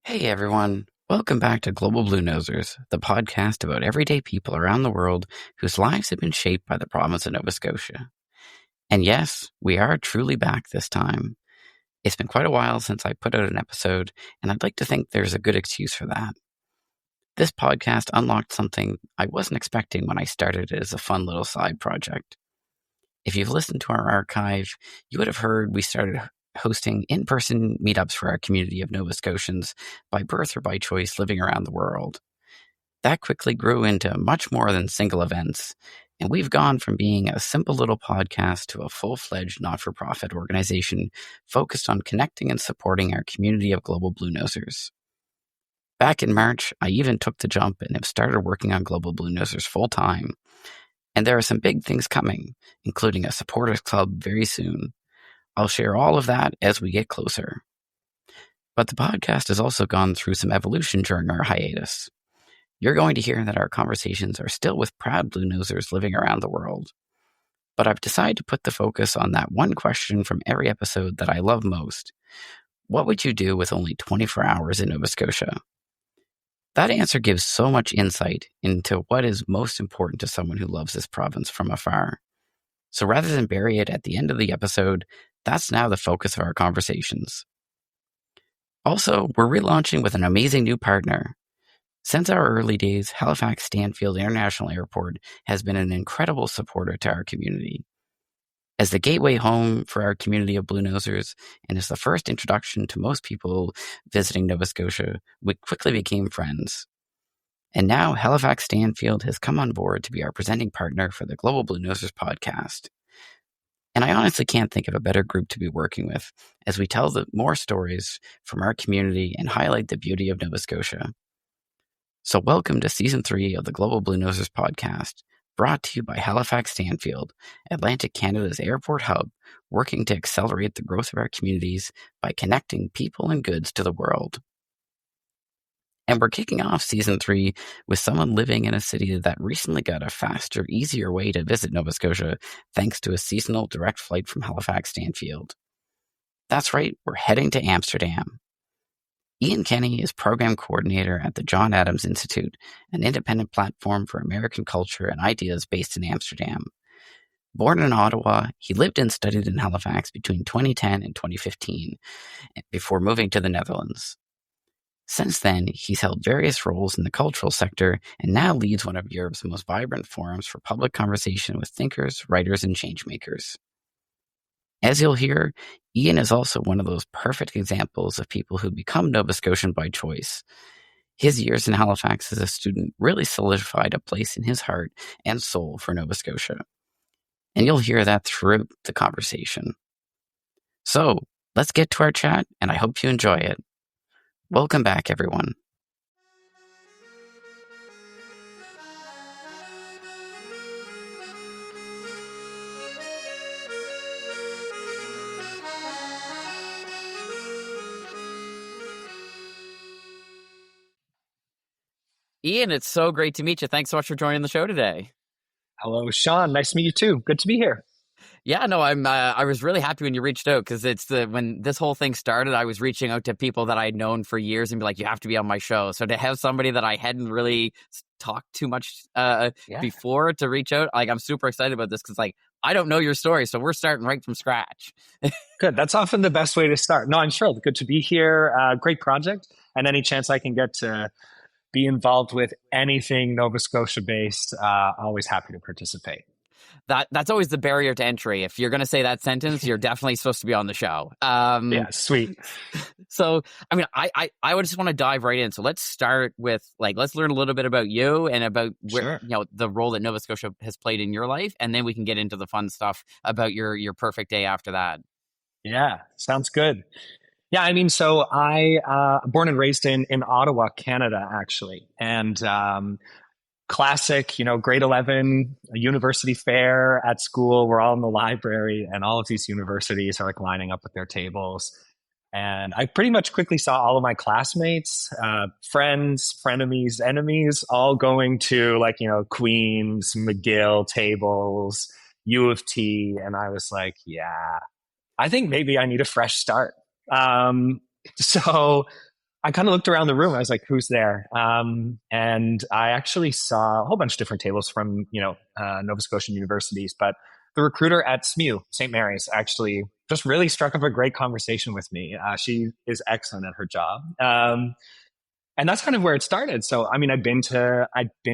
Hey everyone, welcome back to Global Bluenosers, the podcast about everyday people around the world whose lives have been shaped by the province of Nova Scotia. And yes, we are truly back this time. It's been quite a while since I put out an episode, and I'd like to think there's a good excuse for that. This podcast unlocked something I wasn't expecting when I started it as a fun little side project. If you've listened to our archive, you would have heard we started hosting in-person meetups for our community of Nova Scotians by birth or by choice living around the world. That quickly grew into much more than single events, and we've gone from being a simple little podcast to a full-fledged not-for-profit organization focused on connecting and supporting our community of global Bluenosers. Back in March, I even took the jump and have started working on Global Bluenosers full-time. And there are some big things coming, including a supporters club very soon. I'll share all of that as we get closer. But the podcast has also gone through some evolution during our hiatus. You're going to hear that our conversations are still with proud Bluenosers living around the world. But I've decided to put the focus on that one question from every episode that I love most. What would you do with only 24 hours in Nova Scotia? That answer gives so much insight into what is most important to someone who loves this province from afar. So rather than bury it at the end of the episode, that's now the focus of our conversations. Also, we're relaunching with an amazing new partner. Since our early days, Halifax Stanfield International Airport has been an incredible supporter to our community. As the gateway home for our community of Bluenosers and as the first introduction to most people visiting Nova Scotia, we quickly became friends. And now Halifax Stanfield has come on board to be our presenting partner for the Global Bluenosers podcast. And I honestly can't think of a better group to be working with as we tell more stories from our community and highlight the beauty of Nova Scotia. So welcome to Season 3 of the Global Bluenosers podcast, brought to you by Halifax Stanfield, Atlantic Canada's airport hub, working to accelerate the growth of our communities by connecting people and goods to the world. And we're kicking off Season 3 with someone living in a city that recently got a faster, easier way to visit Nova Scotia thanks to a seasonal direct flight from Halifax Stanfield. That's right, we're heading to Amsterdam. Ian Kenny is program coordinator at the John Adams Institute, an independent platform for American culture and ideas based in Amsterdam. Born in Ottawa, he lived and studied in Halifax between 2010 and 2015 before moving to the Netherlands. Since then, he's held various roles in the cultural sector and now leads one of Europe's most vibrant forums for public conversation with thinkers, writers, and changemakers. As you'll hear, Ian is also one of those perfect examples of people who become Nova Scotian by choice. His years in Halifax as a student really solidified a place in his heart and soul for Nova Scotia. And you'll hear that throughout the conversation. So, let's get to our chat, and I hope you enjoy it. Welcome back, everyone. Ian, it's so great to meet you. Thanks so much for joining the show today. Hello, Sean. Nice to meet you too. Good to be here. Yeah, no, I was really happy when you reached out because when this whole thing started, I was reaching out to people that I'd known for years and be like, you have to be on my show. So to have somebody that I hadn't really talked too much before to reach out, like I'm super excited about this because I don't know your story, so we're starting right from scratch. Good. That's often the best way to start. No, I'm thrilled. Good to be here. Great project, and any chance I can get to be involved with anything Nova Scotia based, always happy to participate. That's always the barrier to entry. If you're going to say that sentence, you're definitely supposed to be on the show. Yeah, sweet. So, I mean, I would just want to dive right in. So let's start with let's learn a little bit about you and about where, the role that Nova Scotia has played in your life, and then we can get into the fun stuff about your perfect day after that. Yeah, sounds good. Yeah, I mean, so I born and raised in Ottawa, Canada, actually, and classic, grade 11, a university fair at school. We're all in the library, and all of these universities are lining up with their tables. And I pretty much quickly saw all of my classmates, friends, frenemies, enemies, all going to Queen's, McGill tables, U of T. And I was like, yeah, I think maybe I need a fresh start. So I kind of looked around the room. I was like, who's there? And I actually saw a whole bunch of different tables from, Nova Scotian universities, but the recruiter at SMU, St. Mary's, actually just really struck up a great conversation with me. She is excellent at her job. And that's kind of where it started. So, I mean, I'd been to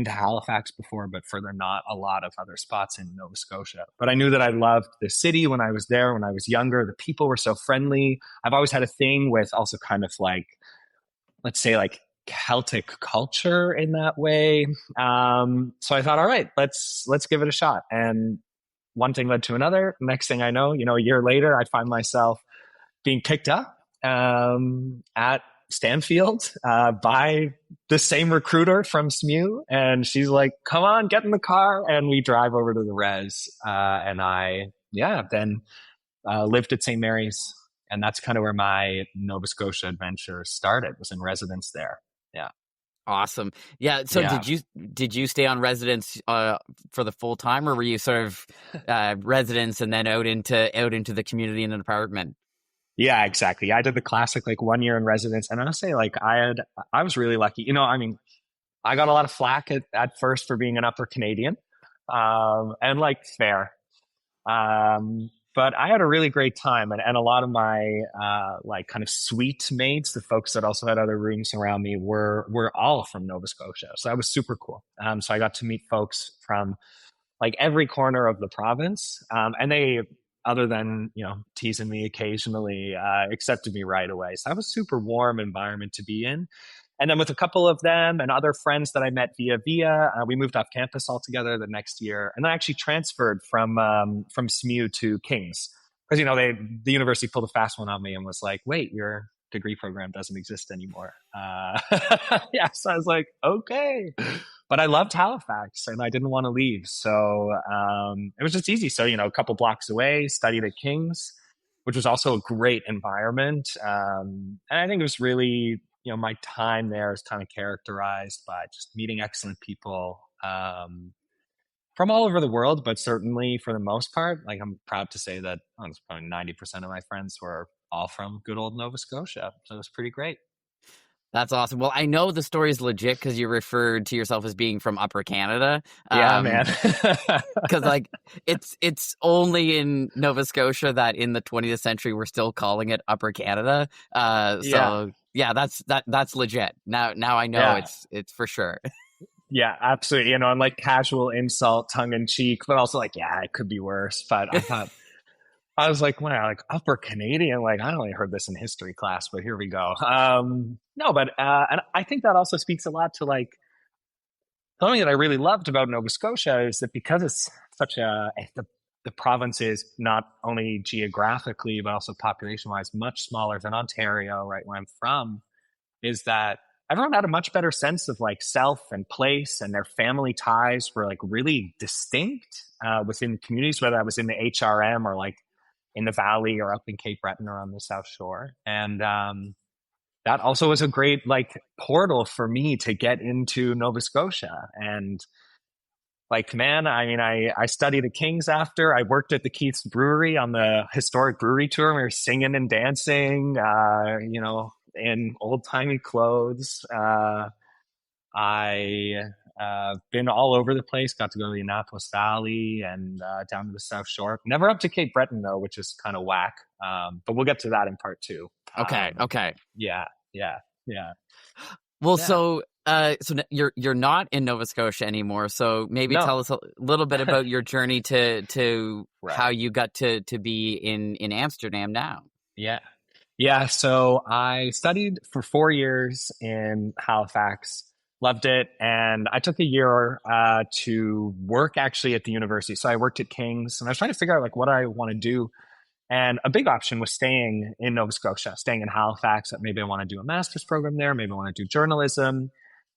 Halifax before, but further not a lot of other spots in Nova Scotia. But I knew that I loved the city when I was there, when I was younger. The people were so friendly. I've always had a thing with also kind of like, let's say like Celtic culture in that way. So I thought, all right, let's give it a shot. And one thing led to another. Next thing I know, a year later, I find myself being picked up at Stanfield by the same recruiter from SMU. And she's like, come on, get in the car. And we drive over to the res. And then lived at St. Mary's. And that's kind of where my Nova Scotia adventure started, was in residence there. Yeah. Awesome. Yeah. So Yeah. did you stay on residence for the full time, or were you sort of residence and then out into the community in an apartment? Yeah, exactly. I did the classic like 1 year in residence, and honestly, like I was really lucky. I mean, I got a lot of flack at first for being an upper Canadian, and like fair. But I had a really great time, and a lot of my like kind of suite mates, the folks that also had other rooms around me, were all from Nova Scotia. So that was super cool. So I got to meet folks from like every corner of the province, and they, other than teasing me occasionally, accepted me right away. So that was a super warm environment to be in. And then with a couple of them and other friends that I met via, we moved off campus altogether the next year, and I actually transferred from SMU to King's, because the university pulled a fast one on me and was like, "Wait, your degree program doesn't exist anymore." Yeah, so I was like, "Okay," but I loved Halifax and I didn't want to leave, so it was just easy. So a couple blocks away, studied at King's, which was also a great environment, and I think it was really, my time there is kind of characterized by just meeting excellent people from all over the world, but certainly for the most part, like I'm proud to say that probably 90% of my friends were all from good old Nova Scotia. So it was pretty great. That's awesome. Well, I know the story is legit because you referred to yourself as being from Upper Canada. Yeah, man. Because like it's only in Nova Scotia that in the 20th century we're still calling it Upper Canada. Yeah, that's legit. Now I know it's for sure. Yeah, absolutely. And like casual insult, tongue in cheek, but also like, yeah, it could be worse. But I thought, I was like, wow, like Upper Canadian, like I only heard this in history class, but here we go. No, but and I think that also speaks a lot to like something that I really loved about Nova Scotia is that because it's such the province is not only geographically but also population wise much smaller than Ontario, right where I'm from, is that everyone had a much better sense of like self and place, and their family ties were like really distinct within communities, whether I was in the HRM or like in the Valley or up in Cape Breton or on the South Shore. And that also was a great like portal for me to get into Nova Scotia. And like, man, I mean, I studied at King's after. I worked at the Keith's Brewery on the historic brewery tour. We were singing and dancing, in old timey clothes. I been all over the place. Got to go to the Annapolis Valley and down to the South Shore. Never up to Cape Breton though, which is kind of whack. But we'll get to that in part two. Okay. Yeah. Well, so you're not in Nova Scotia anymore. So maybe tell us a little bit about your journey to right. How you got to be in Amsterdam now. Yeah. So I studied for 4 years in Halifax. Loved it. And I took a year to work actually at the university. So I worked at King's and I was trying to figure out like what I want to do. And a big option was staying in Nova Scotia, staying in Halifax. Maybe I want to do a master's program there. Maybe I want to do journalism.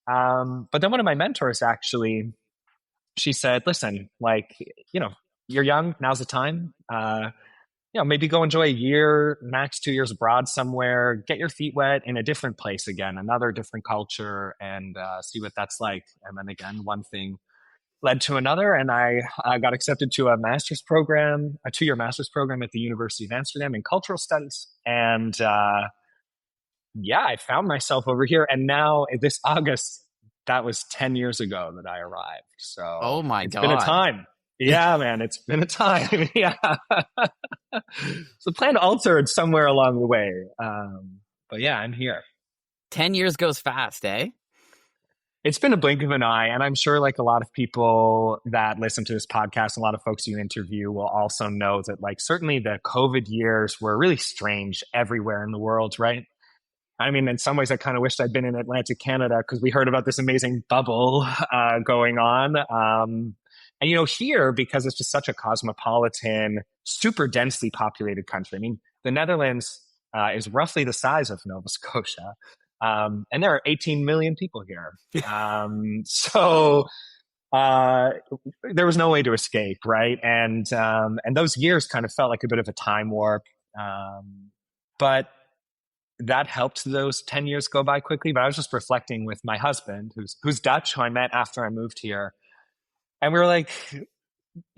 But then one of my mentors actually, she said, listen, like, you're young. Now's the time. Maybe go enjoy a year, max 2 years abroad somewhere, get your feet wet in a different place again, another different culture, and see what that's like. And then again, one thing led to another, and I got accepted to a master's program, a 2-year master's program at the University of Amsterdam in cultural studies. And yeah, I found myself over here. And now this August, that was 10 years ago that I arrived. Oh So my it's been a God. time. Yeah, man, it's been a time. Yeah. So plan altered somewhere along the way. But yeah, I'm here. 10 years goes fast, eh? It's been a blink of an eye. And I'm sure like a lot of people that listen to this podcast, a lot of folks you interview will also know that like certainly the COVID years were really strange everywhere in the world, right? I mean, in some ways, I kind of wished I'd been in Atlantic Canada because we heard about this amazing bubble going on. And, you know, here, because it's just such a cosmopolitan, super densely populated country. I mean, the Netherlands is roughly the size of Nova Scotia. And there are 18 million people here. So there was no way to escape, right? And those years kind of felt like a bit of a time warp. But that helped those 10 years go by quickly. But I was just reflecting with my husband, who's Dutch, who I met after I moved here. And we were like, you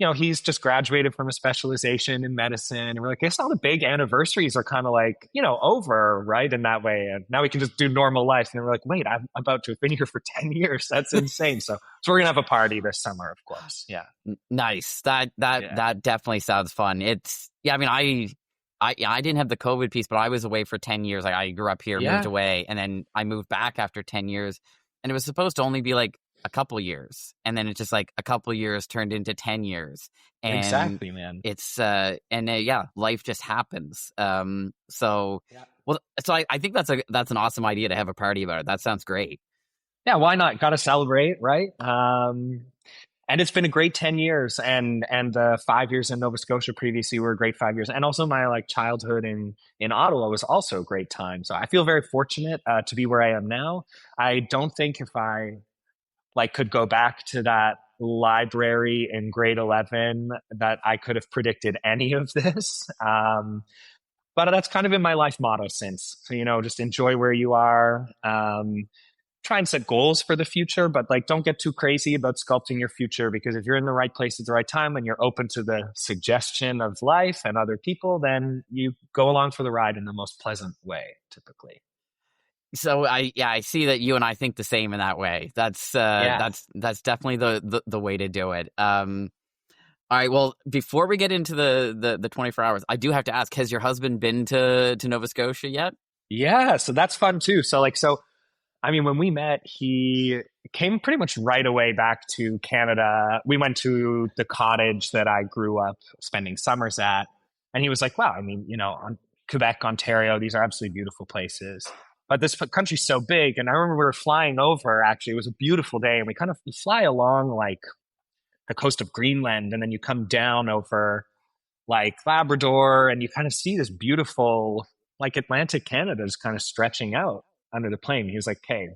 know, he's just graduated from a specialization in medicine. And we're like, I guess all the big anniversaries are kind of like, you know, over, right? In that way. And now we can just do normal life. And we're like, wait, I'm about to have been here for 10 years. That's insane. So we're going to have a party this summer, of course. Yeah. Nice. That definitely sounds fun. I mean, I didn't have the COVID piece, but I was away for 10 years. Like I grew up here, moved away, and then I moved back after 10 years. And it was supposed to only be like a couple years. And then it's just like a couple years turned into 10 years. And exactly, man. It's, life just happens. So I think that's an awesome idea to have a party about it. That sounds great. Yeah, why not? Got to celebrate, right? And it's been a great 10 years, and the 5 years in Nova Scotia previously were a great 5 years. And also my like childhood in Ottawa was also a great time. So I feel very fortunate to be where I am now. I don't think if I like could go back to that library in grade 11 that I could have predicted any of this. But that's kind of been my life motto since. So, you know, just enjoy where you are. Try and set goals for the future, but like don't get too crazy about sculpting your future, because if you're in the right place at the right time and you're open to the suggestion of life and other people, then you go along for the ride in the most pleasant way, typically. So I see that you and I think the same in that way. That's definitely the way to do it. All right. Well, before we get into the 24 hours, I do have to ask: has your husband been to Nova Scotia yet? Yeah, so that's fun too. So I mean, when we met, he came pretty much right away back to Canada. We went to the cottage that I grew up spending summers at, and he was like, "Wow, I mean, you know, Quebec, Ontario, these are absolutely beautiful places." But this country's so big. And I remember we were flying over, actually, it was a beautiful day. And we fly along like the coast of Greenland. And then you come down over like Labrador and you kind of see this beautiful, like Atlantic Canada is kind of stretching out under the plane. He was like, hey,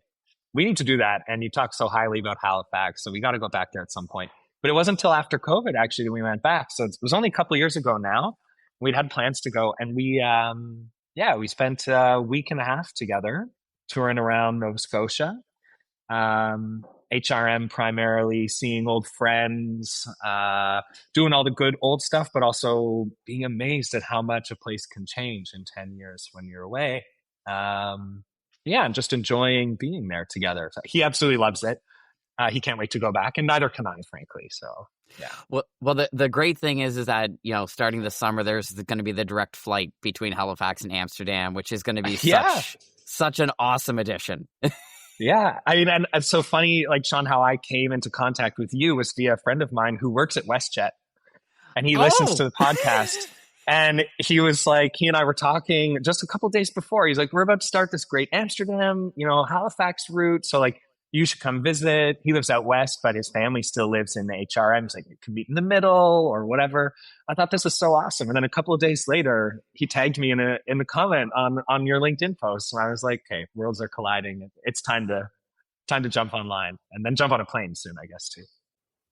we need to do that. And you talk so highly about Halifax. So we got to go back there at some point. But it wasn't until after COVID, actually, that we went back. So it was only a couple of years ago now. We'd had plans to go. And we spent a week and a half together touring around Nova Scotia. HRM primarily, seeing old friends, doing all the good old stuff, but also being amazed at how much a place can change in 10 years when you're away. And just enjoying being there together. So he absolutely loves it. He can't wait to go back, and neither can I, frankly. So, yeah. Well, the great thing is that, you know, starting this summer, there's going to be the direct flight between Halifax and Amsterdam, which is going to be such an awesome addition. Yeah. I mean, and it's so funny, like, Sean, how I came into contact with you was via a friend of mine who works at WestJet, and he listens to the podcast. And he was like, he and I were talking just a couple of days before. He's like, we're about to start this great Amsterdam, you know, Halifax route. So like, you should come visit. He lives out west, but his family still lives in the HRM. He's like, you can meet in the middle or whatever. I thought this was so awesome. And then a couple of days later, he tagged me in the comment on your LinkedIn post. And I was like, okay, worlds are colliding. It's time to jump online and then jump on a plane soon, I guess, too.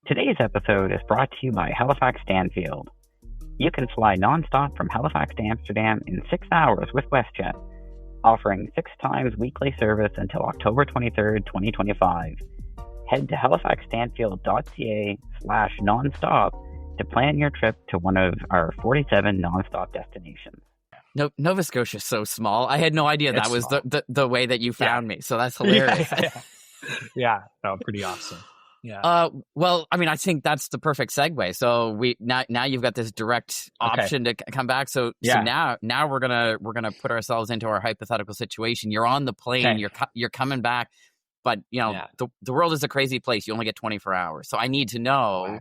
Today's episode is brought to you by Halifax Stanfield. You can fly nonstop from Halifax to Amsterdam in 6 hours with WestJet, offering 6 times weekly service until October 23rd, 2025. Head to halifaxstanfield.ca/nonstop to plan your trip to one of our 47 nonstop destinations. No, Nova Scotia is so small. I had no idea that It's was small. the way that you found me. So that's hilarious. Yeah. No, pretty awesome. Yeah. Well, I mean, I think that's the perfect segue. So now you've got this direct option to come back. So now we're gonna put ourselves into our hypothetical situation. You're on the plane. You're coming back, but the world is a crazy place. You only get 24 hours. So I need to know,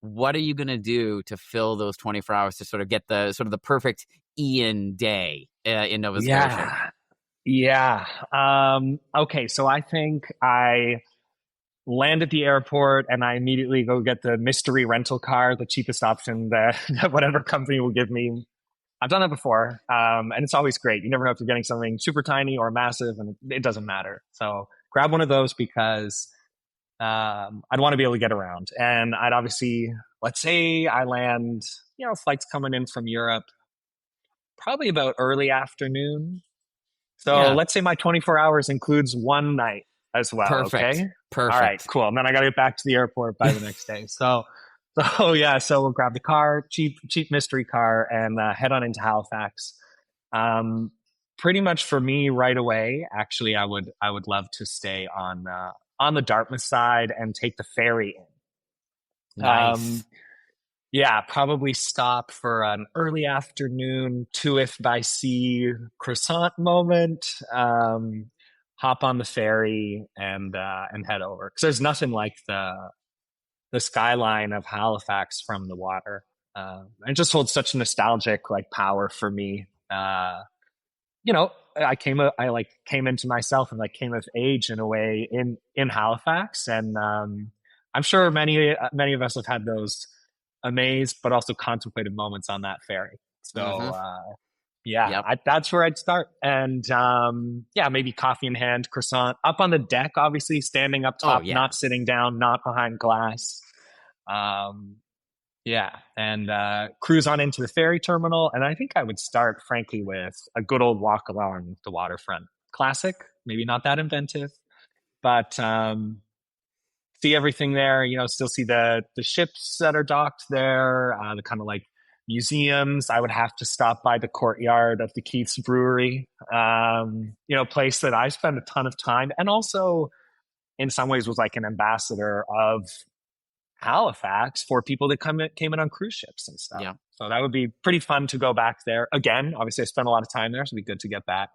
what are you gonna do to fill those 24 hours to sort of get the perfect Ian day in Nova Scotia? Yeah. Okay. So I think I land at the airport and I immediately go get the mystery rental car, the cheapest option that whatever company will give me. I've done that before. And it's always great. You never know if you're getting something super tiny or massive, and it doesn't matter. So grab one of those because I'd want to be able to get around. And I'd obviously, let's say I land, flights coming in from Europe, probably about early afternoon. So let's say my 24 hours includes one night as well. Perfect. Okay. Perfect. All right, cool. And then I got to get back to the airport by the next day. So we'll grab the car, cheap mystery car, and head on into Halifax. Pretty much for me right away. Actually, I would love to stay on the Dartmouth side and take the ferry in. Nice. Probably stop for an early afternoon Tuith by sea croissant moment. Hop on the ferry and head over, because there's nothing like the skyline of Halifax from the water. It just holds such nostalgic power for me. I came into myself and came of age in a way in Halifax, and I'm sure many of us have had those amazed but also contemplated moments on that ferry. So that's where I'd start. And maybe coffee in hand, croissant up on the deck, obviously standing up top, not sitting down, not behind glass. And cruise on into the ferry terminal. And I think I would start, frankly, with a good old walk along the waterfront. Classic, maybe not that inventive, but see everything there. Still see the ships that are docked there, the kind of museums. I would have to stop by the courtyard of the Keith's Brewery, place that I spend a ton of time, and also in some ways was an ambassador of Halifax for people that came in on cruise ships and stuff. Yeah. So that would be pretty fun to go back there again. Obviously, I spent a lot of time there, so it'd be good to get back.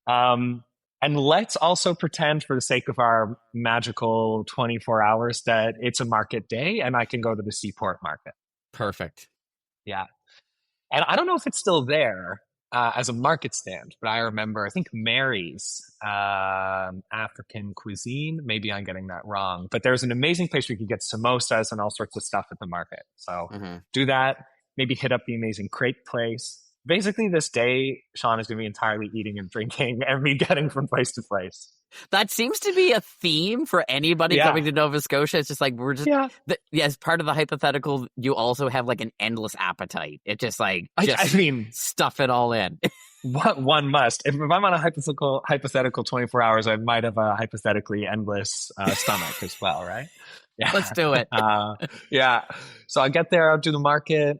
And let's also pretend, for the sake of our magical 24 hours, that it's a market day and I can go to the Seaport Market. Perfect. Yeah. And I don't know if it's still there as a market stand, but I remember, I think Mary's African cuisine. Maybe I'm getting that wrong, but there's an amazing place where you can get samosas and all sorts of stuff at the market. So do that. Maybe hit up the amazing crepe place. Basically, this day, Sean, is going to be entirely eating and drinking and me getting from place to place. That seems to be a theme for anybody coming to Nova Scotia. It's just as part of the hypothetical, you also have an endless appetite. It just stuff it all in. One must. If I'm on a hypothetical 24 hours, I might have a hypothetically endless stomach as well, right? Yeah. Let's do it. So I get there, I'll do the market.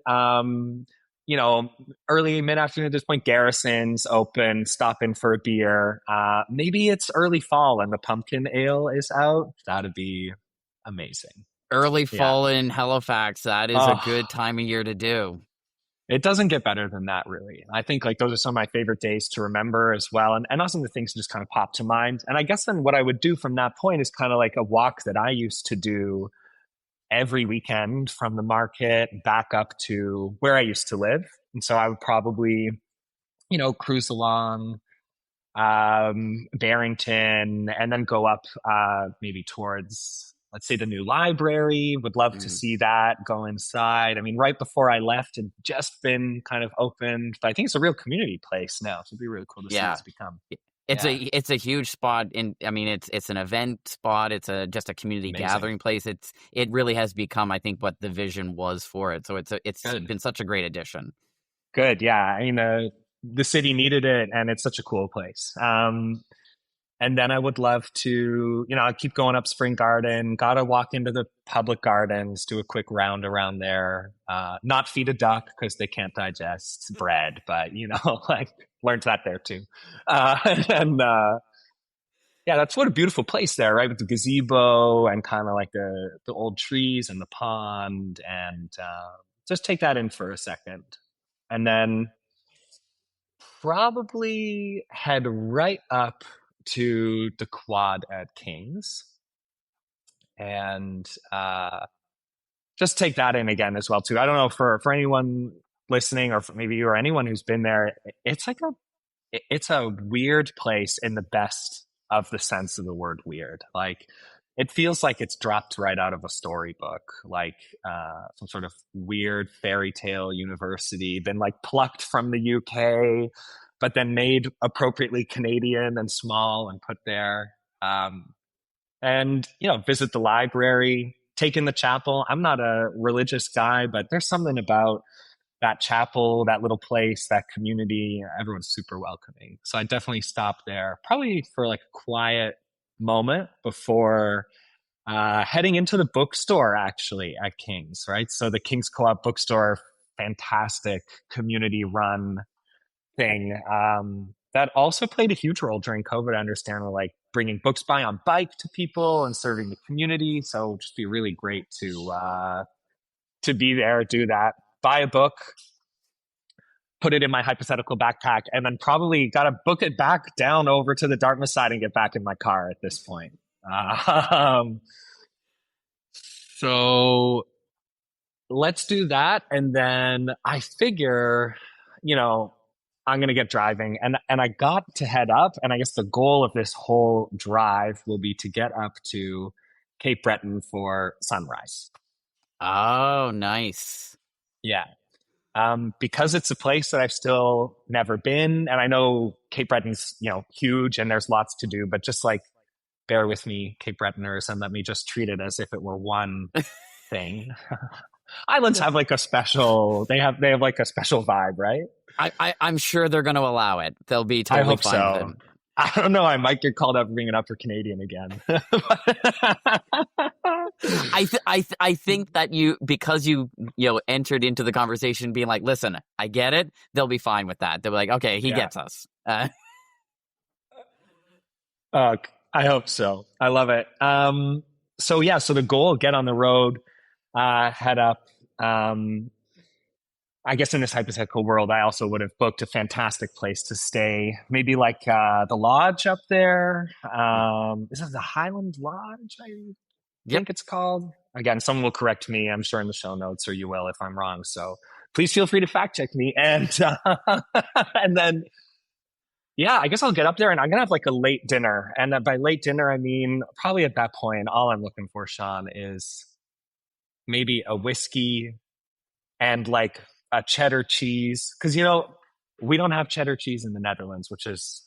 Early mid-afternoon at this point, Garrison's open, stop in for a beer. Maybe it's early fall and the pumpkin ale is out. That'd be amazing. Early fall in Halifax. That is a good time of year to do. It doesn't get better than that, really. I think those are some of my favorite days to remember as well. And also the things that just kind of pop to mind. And I guess then what I would do from that point is kind of a walk that I used to do every weekend from the market back up to where I used to live. And so I would probably, cruise along Barrington and then go up maybe towards, let's say, the new library. Would love to see that, go inside. I mean, right before I left, it had just been kind of opened, but I think it's a real community place now. So it'd be really cool to see what's become. It's a huge spot. It's an event spot. It's just a community gathering place. It really has become, I think, what the vision was for it. So it's been such a great addition. Good, yeah. I mean, the city needed it, and it's such a cool place. And And then I would love to, I keep going up Spring Garden, got to walk into the public gardens, do a quick round around there, not feed a duck because they can't digest bread, but, like learned that there too. And yeah, that's what a beautiful place there, right? With the gazebo and kind of like the old trees and the pond, and just take that in for a second. And then probably head right up to the quad at Kings and just take that in again as well too. I don't know for anyone listening, or for maybe you or anyone who's been there, it's a weird place in the best of the sense of the word weird. Like it feels like it's dropped right out of a storybook, like some sort of weird fairy tale university, been like plucked from the UK, but then made appropriately Canadian and small and put there. And, visit the library, take in the chapel. I'm not a religious guy, but there's something about that chapel, that little place, that community. Everyone's super welcoming. So I definitely stopped there, probably for like a quiet moment before heading into the bookstore, actually, at King's, right? So the King's Co-op bookstore, fantastic community run thing. That also played a huge role during COVID, I understand, like bringing books by on bike to people and serving the community. So just be really great to be there, do that, buy a book, put it in my hypothetical backpack, and then probably got to book it back down over to the Dartmouth side and get back in my car at this point. So let's do that. And then I figure, I'm going to get driving, and I got to head up. And I guess the goal of this whole drive will be to get up to Cape Breton for sunrise. Oh, nice. Yeah. Because it's a place that I've still never been. And I know Cape Breton's, huge and there's lots to do, but just like bear with me, Cape Bretoners, and let me just treat it as if it were one thing. Islands have like a special, they have like a special vibe, right? I'm sure they're going to allow it. They'll be totally fine so. with it. I don't know. I might get called up for being an upper Canadian again. I think that because you entered into the conversation being like, listen, I get it. They'll be fine with that. They'll be like, okay, he gets us. I hope so. I love it. So the goal, get on the road, head up. I guess in this hypothetical world, I also would have booked a fantastic place to stay. Maybe like the lodge up there. Is it the Highland Lodge? I think it's called. Again, someone will correct me, I'm sure, in the show notes, or you will if I'm wrong. So please feel free to fact check me. And and then, I guess I'll get up there and I'm going to have like a late dinner. And by late dinner, I mean, probably at that point, all I'm looking for, Sean, is maybe a whiskey and like a cheddar cheese, because we don't have cheddar cheese in the Netherlands, which is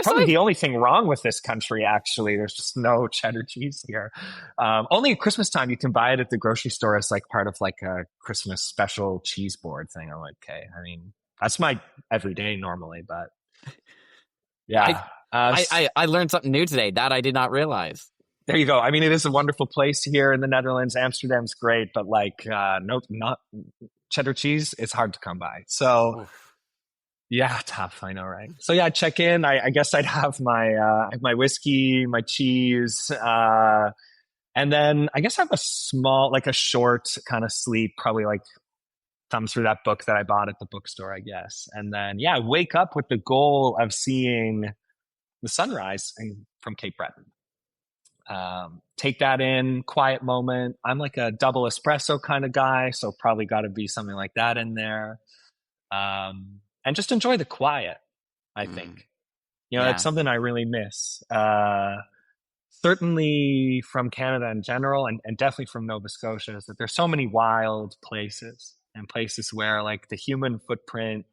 probably the only thing wrong with this country. Actually, there's just no cheddar cheese here. Only at Christmas time you can buy it at the grocery store as like part of like a Christmas special cheese board thing. I'm like, okay, I mean that's my everyday normally, but yeah. I learned something new today that I did not realize. There you go. I mean, it is a wonderful place here in the Netherlands. Amsterdam's great, but like, not cheddar cheese. It's hard to come by. So, tough. I know, right? So I check in. I guess I'd have my whiskey, my cheese, and then I guess I have a short kind of sleep. Probably like thumb through that book that I bought at the bookstore, I guess, and then wake up with the goal of seeing the sunrise from Cape Breton. Take that in, quiet moment. I'm like a double espresso kind of guy, so probably got to be something like that in there. And just enjoy the quiet, I think. It's something I really miss. Certainly from Canada in general, and definitely from Nova Scotia, is that there's so many wild places and places where like the human footprint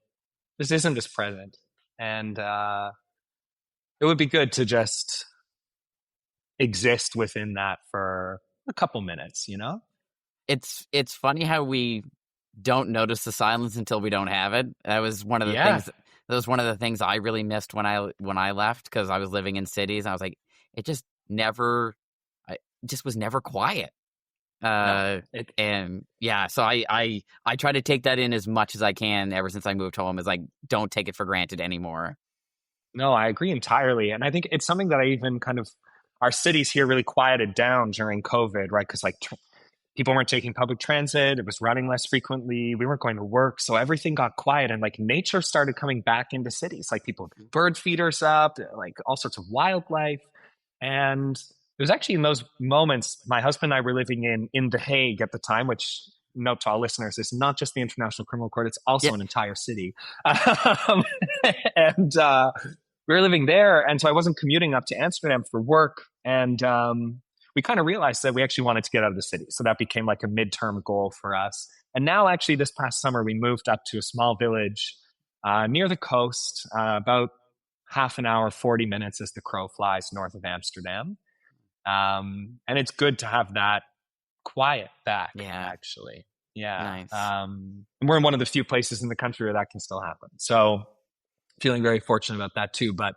just isn't as present. And it would be good to just exist within that for a couple minutes, It's funny how we don't notice the silence until we don't have it. That was one of the things That was one of the things I really missed when I left, because I was living in cities. I was like, it just never, I just was never quiet. And yeah, so I try to take that in as much as I can ever since I moved home. Is like, don't take it for granted anymore. No, I agree entirely. And I think it's something that I even kind of, our cities here really quieted down during COVID, right? Because like people weren't taking public transit, it was running less frequently, we weren't going to work. So everything got quiet and like nature started coming back into cities. Like people bird feeders up, like all sorts of wildlife. And it was actually in those moments, my husband and I were living in The Hague at the time, which, note to all listeners, is not just the International Criminal Court, it's also an entire city. And we were living there. And so I wasn't commuting up to Amsterdam for work. And we kind of realized that we actually wanted to get out of the city. So that became like a midterm goal for us. And now actually this past summer, we moved up to a small village near the coast, about half an hour, 40 minutes as the crow flies north of Amsterdam. And it's good to have that quiet back, actually. Yeah. Nice. And we're in one of the few places in the country where that can still happen. So feeling very fortunate about that too. But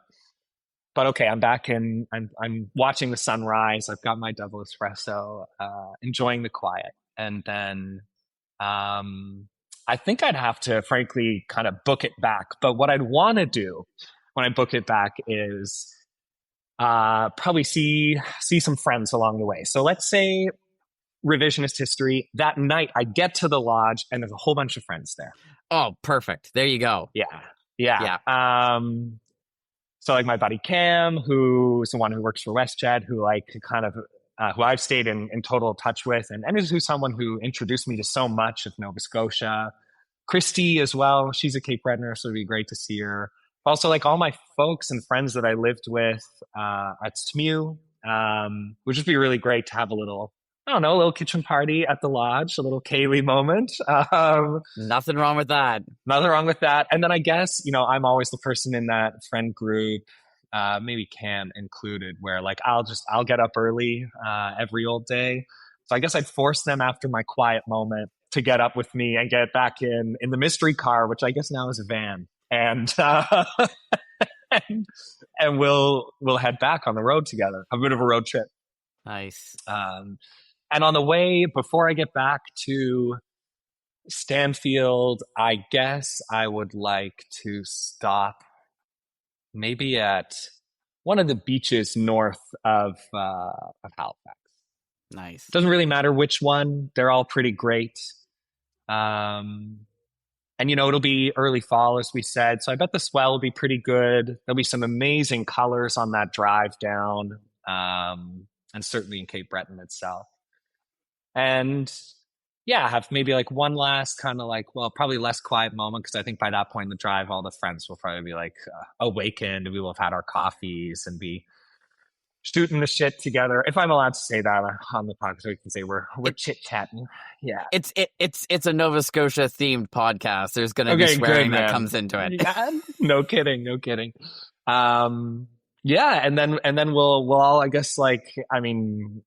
okay, I'm back and I'm watching the sunrise. I've got my double espresso, enjoying the quiet. And then I think I'd have to, frankly, kind of book it back. But what I'd want to do when I book it back is probably see some friends along the way. So let's say revisionist history. That night, I get to the lodge and there's a whole bunch of friends there. Oh, perfect. There you go. Yeah. So like my buddy Cam, who's the one who works for WestJet, who like kind of who I've stayed in total touch with, and who's someone who introduced me to so much of Nova Scotia. Christy as well. She's a Cape Bretoner, so it'd be great to see her. Also, like all my folks and friends that I lived with at STMU, would just be really great to have a little kitchen party at the lodge, a little Kaylee moment. Nothing wrong with that. Nothing wrong with that. And then I guess, I'm always the person in that friend group, maybe Cam included, where like I'll get up early every old day. So I guess I'd force them after my quiet moment to get up with me and get back in the mystery car, which I guess now is a van. And and we'll head back on the road together. A bit of a road trip. Nice. And on the way, before I get back to Stanfield, I guess I would like to stop maybe at one of the beaches north of Halifax. Nice. Doesn't really matter which one. They're all pretty great. And, it'll be early fall, as we said. So I bet the swell will be pretty good. There'll be some amazing colors on that drive down, and certainly in Cape Breton itself. And yeah, have maybe like one last kind of like, well, probably less quiet moment, because I think by that point in the drive, all the friends will probably be like awakened, and we will have had our coffees and be shooting the shit together. If I'm allowed to say that on the podcast, we can say we're chit chatting. Yeah, it's a Nova Scotia themed podcast. There's going to be swearing that comes into it. Yeah, no kidding. Yeah, and then we'll all, I guess, like, I mean,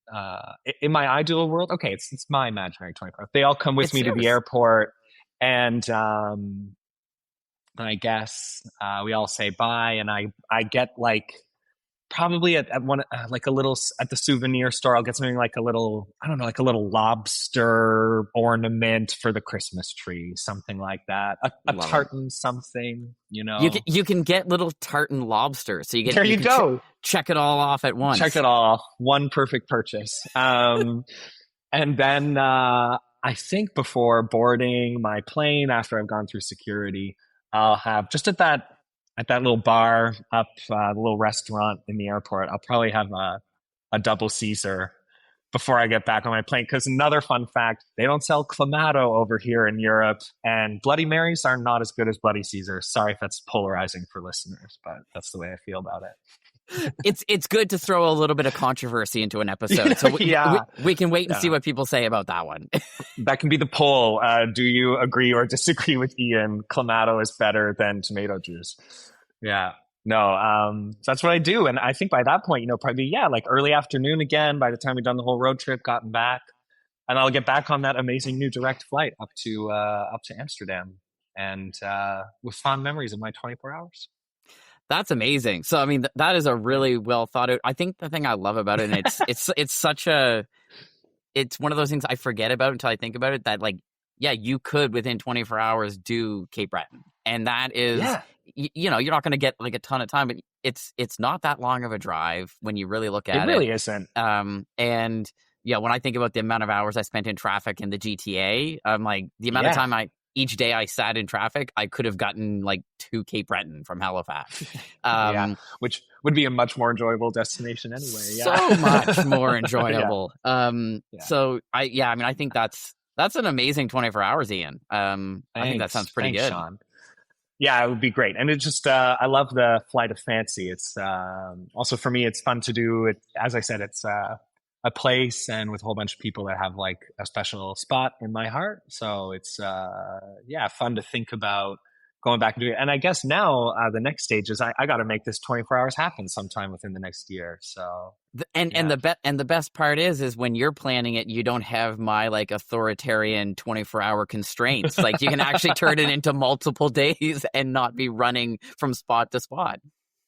in my ideal world, okay, it's my imaginary 25. They all come with me to the airport, and I guess we all say bye, and I get like probably at one like a little at the souvenir store, I'll get something like a little, I don't know, like a little lobster ornament for the Christmas tree, something like that. A tartan something, You can get little tartan lobster, so there you go. Check it all off at once. Check it all off. One perfect purchase. And then I think before boarding my plane, after I've gone through security, I'll have just at that little bar up, the little restaurant in the airport, I'll probably have a double Caesar before I get back on my plane. Because another fun fact, they don't sell Clamato over here in Europe, and Bloody Marys are not as good as Bloody Caesars. Sorry if that's polarizing for listeners, but that's the way I feel about it. It's good to throw a little bit of controversy into an episode, so we can wait and see what people say about that one. That can be the poll. Do you agree or disagree with Ian? Clamato is better than tomato juice. Yeah. No, so that's what I do. And I think by that point, probably, like early afternoon again, by the time we've done the whole road trip, gotten back, and I'll get back on that amazing new direct flight up to Amsterdam. and with fond memories of my 24 hours. That's amazing. So, I mean, that is a really well thought out. I think the thing I love about it, and it's one of those things I forget about until I think about it, that like, yeah, you could within 24 hours do Cape Breton. And that is, you're not going to get like a ton of time, but it's not that long of a drive when you really look at it. It really isn't. And yeah, when I think about the amount of hours I spent in traffic in the GTA, I'm like, the amount of time each day I sat in traffic, I could have gotten like to Cape Breton from Halifax. Which would be a much more enjoyable destination anyway. So much more enjoyable. So I think that's an amazing 24 hours, Ian. I think that sounds pretty good. Sean. Yeah, it would be great. And it just, I love the flight of fancy. It's also for me, it's fun to do it. As I said, it's a place and with a whole bunch of people that have like a special spot in my heart. So it's, fun to think about going back and doing it. And I guess now the next stage is I got to make this 24 hours happen sometime within the next year. So, the best part is when you're planning it, you don't have my like authoritarian 24-hour constraints. Like you can actually turn it into multiple days and not be running from spot to spot.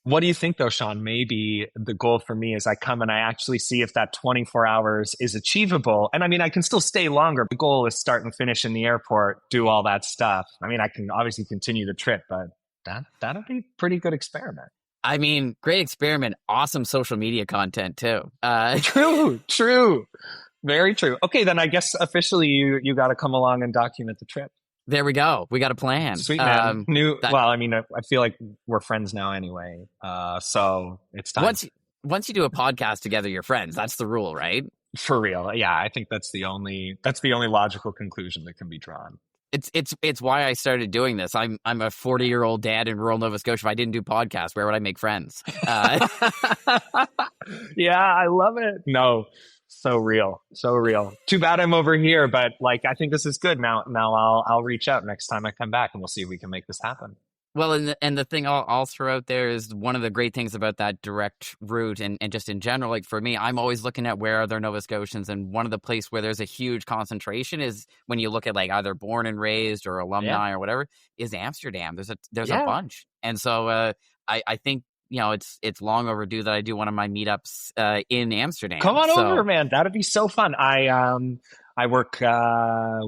What do you think, though, Sean? Maybe the goal for me is I come and I actually see if that 24 hours is achievable. And I mean, I can still stay longer. The goal is start and finish in the airport, do all that stuff. I mean, I can obviously continue the trip, but that'll be a pretty good experiment. I mean, great experiment. Awesome social media content, too. True. Very true. Okay, then I guess officially you got to come along and document the trip. There we go. We got a plan. Sweet, man. I feel like we're friends now anyway. So it's time. Once you do a podcast together, you're friends. That's the rule, right? For real. Yeah, I think that's the only logical conclusion that can be drawn. It's why I started doing this. I'm a 40-year-old dad in rural Nova Scotia. If I didn't do podcasts, where would I make friends? Yeah, I love it. No. So real. Too bad I'm over here, but like I think this is good. Now I'll reach out next time I come back and we'll see if we can make this happen. Well, and the thing I'll throw out there is one of the great things about that direct route and just in general, like for me, I'm always looking at where are there Nova Scotians, and one of the places where there's a huge concentration is when you look at like either born and raised or alumni or whatever, is Amsterdam. There's a bunch, and so I think. It's long overdue that I do one of my meetups in Amsterdam. Come on over, man. That'd be so fun. I work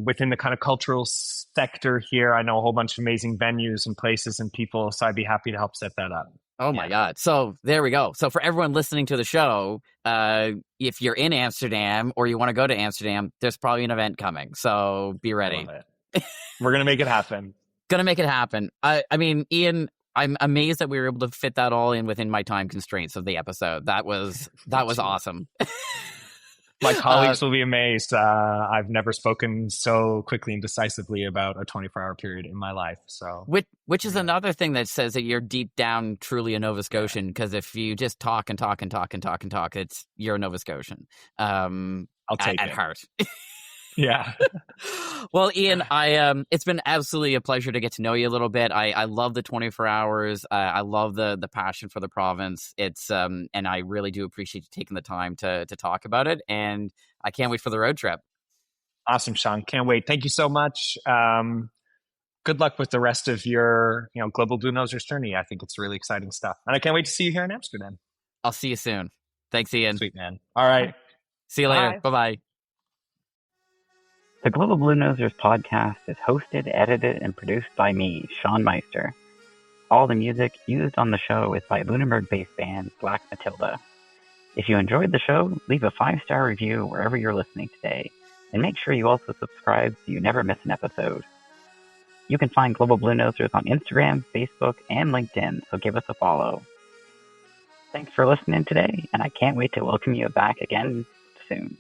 within the kind of cultural sector here. I know a whole bunch of amazing venues and places and people, so I'd be happy to help set that up. Oh my God. So there we go. So for everyone listening to the show, if you're in Amsterdam or you want to go to Amsterdam, there's probably an event coming. So be ready. We're going to make it happen. I mean, Ian, I'm amazed that we were able to fit that all in within my time constraints of the episode. That was awesome. My colleagues will be amazed. I've never spoken so quickly and decisively about a 24-hour period in my life. So, which is another thing that says that you're deep down truly a Nova Scotian. Because if you just talk and talk and talk and talk and talk, you're a Nova Scotian. I'll take at heart. Yeah. Well, Ian, it's been absolutely a pleasure to get to know you a little bit. I love the 24 hours. I love the passion for the province. It's and I really do appreciate you taking the time to talk about it. And I can't wait for the road trip. Awesome, Sean. Can't wait. Thank you so much. Good luck with the rest of your, Global Bluenosers journey. I think it's really exciting stuff. And I can't wait to see you here in Amsterdam. I'll see you soon. Thanks, Ian. Sweet, man. All right. See you later. Bye-bye. The Global Bluenosers podcast is hosted, edited, and produced by me, Sean Meister. All the music used on the show is by Lunenburg-based band Black Matilda. If you enjoyed the show, leave a 5-star review wherever you're listening today, and make sure you also subscribe so you never miss an episode. You can find Global Bluenosers on Instagram, Facebook, and LinkedIn, so give us a follow. Thanks for listening today, and I can't wait to welcome you back again soon.